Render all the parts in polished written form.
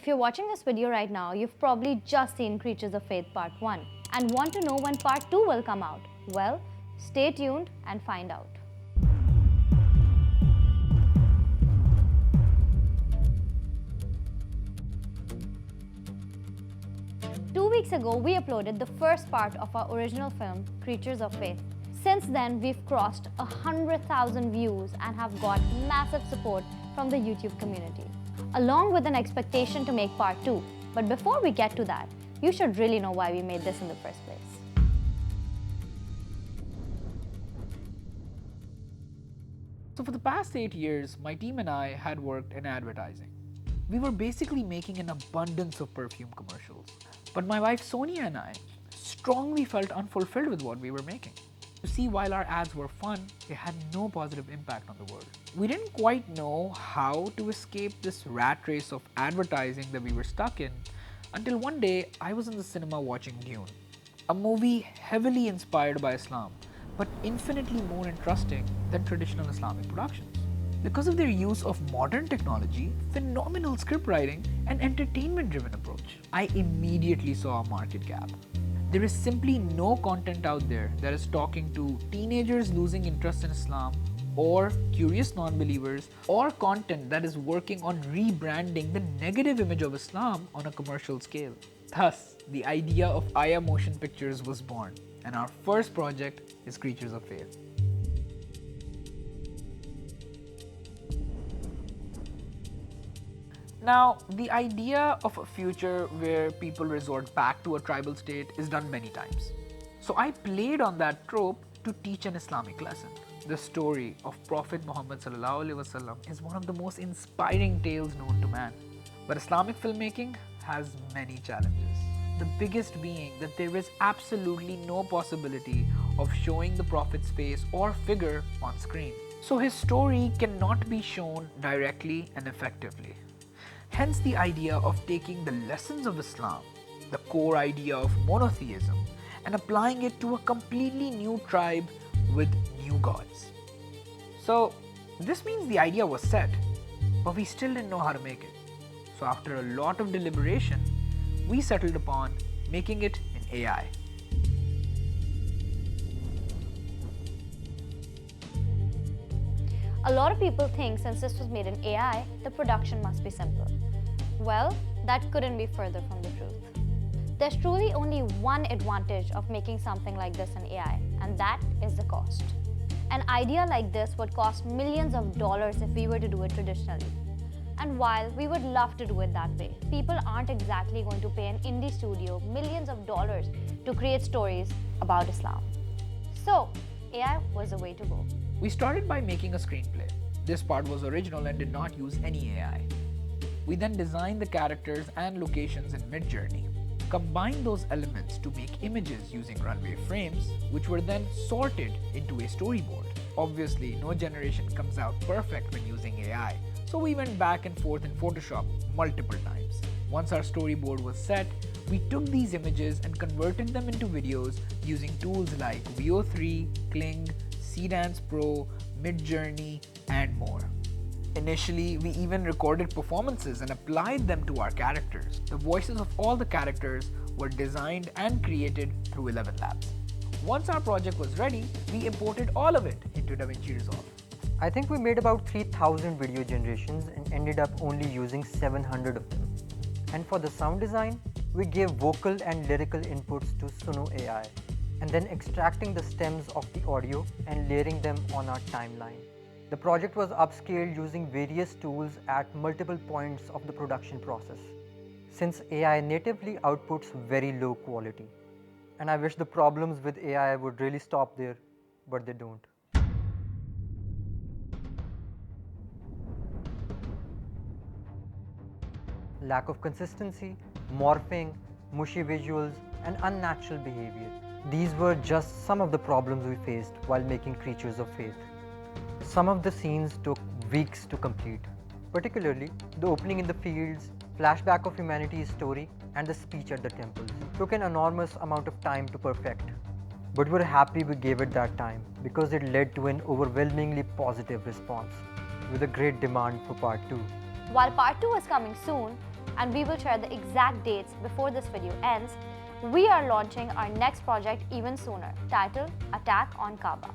If you're watching this video right now, you've probably just seen Creatures of Faith Part 1 and want to know when Part 2 will come out. Well, stay tuned and find out. Two weeks ago, we uploaded the first part of our original film, Creatures of Faith. Since then, we've crossed 100,000 views and have got massive support from the YouTube community, along with an expectation to make Part 2. But before we get to that, you should really know why we made this in the first place. So for the past 8 years, my team and I had worked in advertising. We were basically making an abundance of perfume commercials. But my wife Sonia and I strongly felt unfulfilled with what we were making. You see, while our ads were fun, they had no positive impact on the world. We didn't quite know how to escape this rat race of advertising that we were stuck in until one day I was in the cinema watching Jung, a movie heavily inspired by Islam, but infinitely more interesting than traditional Islamic productions. Because of their use of modern technology, phenomenal script writing, and entertainment-driven approach, I immediately saw a market gap. There is simply no content out there that is talking to teenagers losing interest in Islam, or curious non-believers, or content that is working on rebranding the negative image of Islam on a commercial scale. Thus, the idea of Aya Motion Pictures was born, and our first project is Creatures of Faith. Now, the idea of a future where people resort back to a tribal state is done many times. So I played on that trope to teach an Islamic lesson. The story of Prophet Muhammad ﷺ is one of the most inspiring tales known to man. But Islamic filmmaking has many challenges. The biggest being that there is absolutely no possibility of showing the Prophet's face or figure on screen. So his story cannot be shown directly and effectively. Hence the idea of taking the lessons of Islam, the core idea of monotheism, and applying it to a completely new tribe with new gods. So this means the idea was set, but we still didn't know how to make it. So after a lot of deliberation, we settled upon making it in AI. A lot of people think since this was made in AI, the production must be simple. Well, that couldn't be further from the truth. There's truly only one advantage of making something like this in AI, and that is the cost. An idea like this would cost millions of dollars if we were to do it traditionally. And while we would love to do it that way, people aren't exactly going to pay an indie studio millions of dollars to create stories about Islam. So, AI was the way to go. We started by making a screenplay. This part was original and did not use any AI. We then designed the characters and locations in Midjourney, combined those elements to make images using runway frames, which were then sorted into a storyboard. Obviously, no generation comes out perfect when using AI, so we went back and forth in Photoshop multiple times. Once our storyboard was set, we took these images and converted them into videos using tools like VO3, Kling, Dance Pro, Midjourney, and more. Initially, we even recorded performances and applied them to our characters. The voices of all the characters were designed and created through 11 Labs. Once our project was ready, we imported all of it into DaVinci Resolve. I think we made about 3,000 video generations and ended up only using 700 of them. And for the sound design, we gave vocal and lyrical inputs to Suno AI, and then extracting the stems of the audio and layering them on our timeline. The project was upscaled using various tools at multiple points of the production process, since AI natively outputs very low quality. And I wish the problems with AI would really stop there, but they don't. Lack of consistency, morphing, mushy visuals, and unnatural behavior. These were just some of the problems we faced while making Creatures of Faith. Some of the scenes took weeks to complete, particularly the opening in the fields, flashback of humanity's story, and the speech at the temples. Took an enormous amount of time to perfect. But we're happy we gave it that time because it led to an overwhelmingly positive response with a great demand for part 2. While part 2 was coming soon, and we will share the exact dates before this video ends. We are launching our next project even sooner, titled Attack on Kaaba.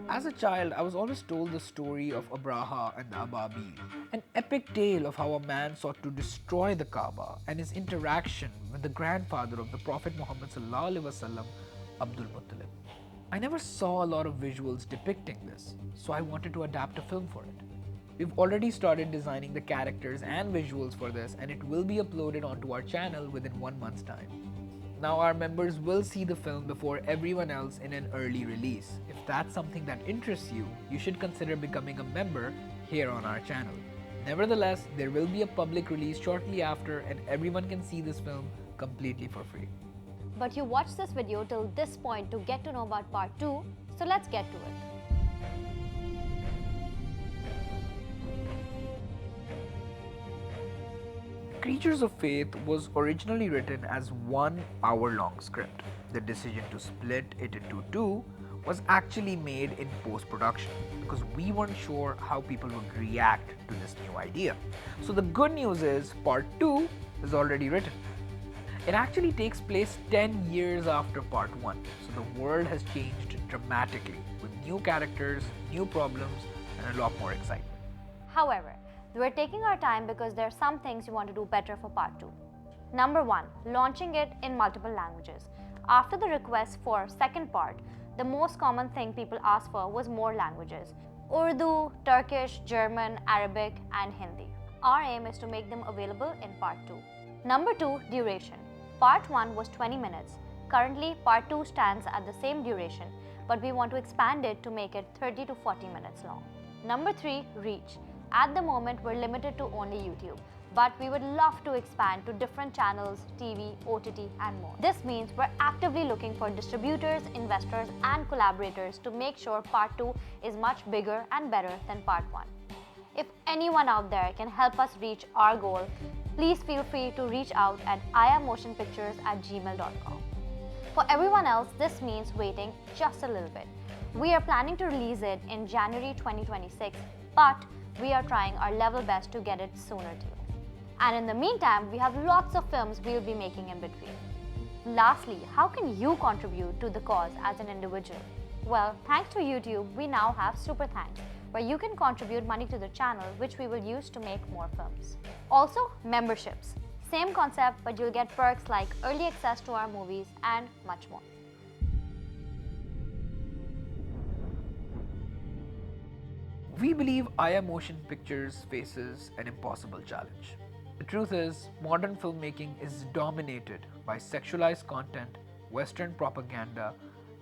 As a child, I was always told the story of Abraha and the Ababil, an epic tale of how a man sought to destroy the Kaaba and his interaction with the grandfather of the Prophet Muhammad ﷺ, Abdul Muttalib. I never saw a lot of visuals depicting this, so I wanted to adapt a film for it. We've already started designing the characters and visuals for this, and it will be uploaded onto our channel within 1 month's time. Now our members will see the film before everyone else in an early release. If that's something that interests you, you should consider becoming a member here on our channel. Nevertheless, there will be a public release shortly after, and everyone can see this film completely for free. But you watched this video till this point to get to know about part 2, so let's get to it. Creatures of Faith was originally written as 1 hour-long script. The decision to split it into 2 was actually made in post-production because we weren't sure how people would react to this new idea. So the good news is part 2 is already written. It actually takes place 10 years after part 1, so the world has changed dramatically with new characters, new problems, and a lot more excitement. However, we're taking our time because there are some things we want to do better for part 2. Number 1, launching it in multiple languages. After the request for second part, the most common thing people asked for was more languages: Urdu, Turkish, German, Arabic, and Hindi. Our aim is to make them available in part 2. Number 2, duration. Part 1 was 20 minutes. Currently, part 2 stands at the same duration, but we want to expand it to make it 30 to 40 minutes long. Number 3, reach. At the moment, we're limited to only YouTube, but we would love to expand to different channels, TV, OTT, and more. This means we're actively looking for distributors, investors, and collaborators to make sure part 2 is much bigger and better than part 1. If anyone out there can help us reach our goal, please feel free to reach out at ayamotionpictures@gmail.com. For everyone else, this means waiting just a little bit. We are planning to release it in January 2026, but we are trying our level best to get it sooner too. And in the meantime, we have lots of films we'll be making in between. Lastly, how can you contribute to the cause as an individual? Well, thanks to YouTube, we now have Super Thanks, where you can contribute money to the channel, which we will use to make more films. Also, memberships. Same concept, but you'll get perks like early access to our movies and much more. We believe Aya Motion Pictures faces an impossible challenge. The truth is, modern filmmaking is dominated by sexualized content, Western propaganda,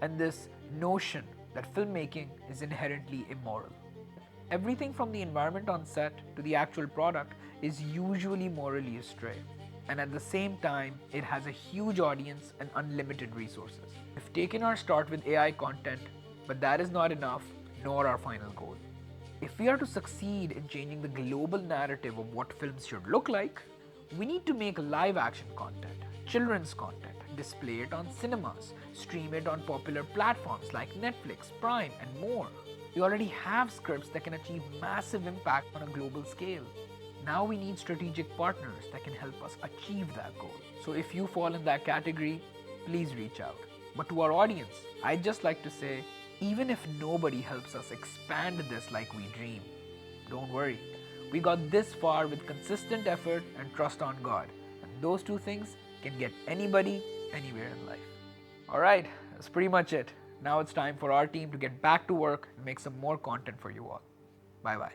and this notion that filmmaking is inherently immoral. Everything from the environment on set to the actual product is usually morally astray. And at the same time, it has a huge audience and unlimited resources. We've taken our start with AI content, but that is not enough, nor our final goal. If we are to succeed in changing the global narrative of what films should look like, we need to make live action content, children's content, display it on cinemas, stream it on popular platforms like Netflix, Prime, and more. We already have scripts that can achieve massive impact on a global scale. Now we need strategic partners that can help us achieve that goal. So if you fall in that category, please reach out. But to our audience, I'd just like to say, even if nobody helps us expand this like we dream, don't worry. We got this far with consistent effort and trust on God. And those two things can get anybody, anywhere in life. Alright, that's pretty much it. Now it's time for our team to get back to work and make some more content for you all. Bye bye.